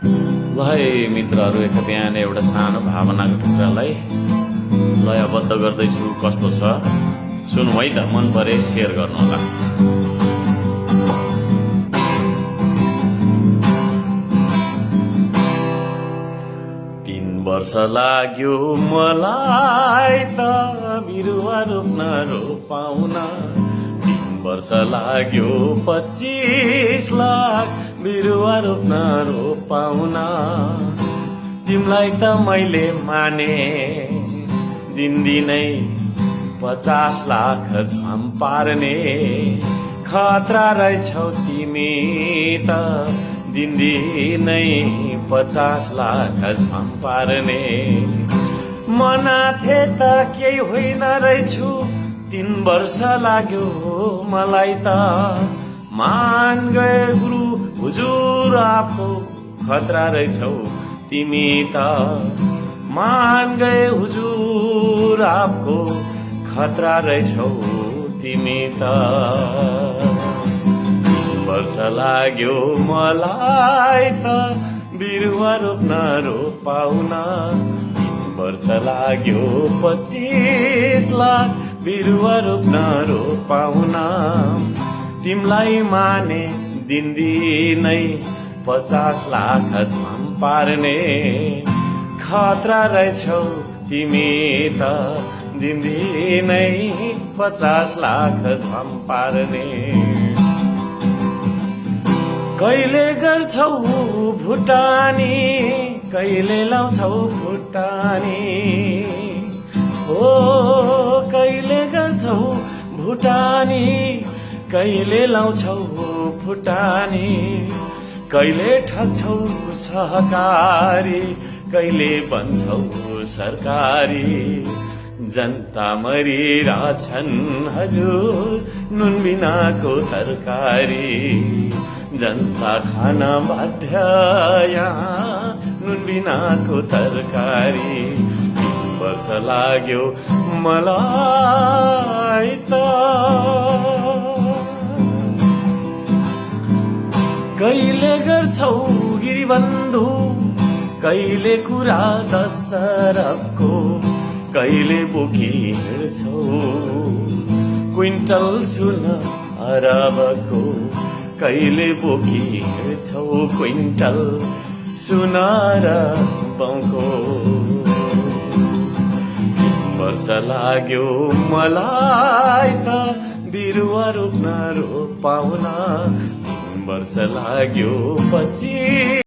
ल है मित्रहरू, एकखेप यहाँ एउटा सानो भावनाको टुक्रालाई लयबद्ध गर्दैछु। कस्तो छ सुनौँ है त, मन परे सेयर गर्नुहोला। तीन वर्ष लाग्यो मलाई त बिरुवा रोप्न रोपाउन, 3 वर्ष लाग्यो 25 लाख बिरुवा रोप्न रोपाउन। तिमलाई त मैले माने दिनदिनै 50 लाख झ्वाम पार्ने, खतरा रहेछौ तिमी त दिनदिनै 50 लाख झ्वाम पार्ने। मनाथे त केही होइन रहेछु, 3 वर्ष लाग्यो मलाई त मान गए गुरु हुजुर आपको, खतरा रहेछौ तिमी त मान गए हुजुर आपको, खतरा रहेछौ तिमी त। 3 वर्ष लाग्यो मलाई त बिरुवा रोप्न रोपाउन, 3 वर्ष लाग्यो 25 लाख बिरुवा रोप्न रोपाउन। तिमलाई माने दिनदिनै 50 लाख झ्वाम पार्ने, खतरा रहेछौ तिमी त दिनदिनै 50 लाख झ्वाम पार्ने। कहिले गर्छौ भुटानी, कहिले लाउँछौ भुटानी, हो कहिले गर्छौ भुटानी, कहिले लाउँछौ भुटानी। कहिले ठग्छौ सहकारी, कहिले बन्छौ सरकारी। जनता मरिरहेछन् हजुर नुन बिनाको तरकारी, जनता खान बाध्य यहाँ नुन बिनाको तरकारी। 3 वर्ष लाग्यो मलाई त कहिले गर्छौ गिरीबन्धु, कहिले कुरा 10 अरबको, कहिले बोकी हिँड्छौ क्विन्टल सुन अरबको, कहिले बोकी हिँड्छौ क्विन्टल सुन अरबको। 3 वर्ष लाग्यो मलाई त बिरुवा रोप्न रोपाउन, 3 वर्ष लाग्यो 25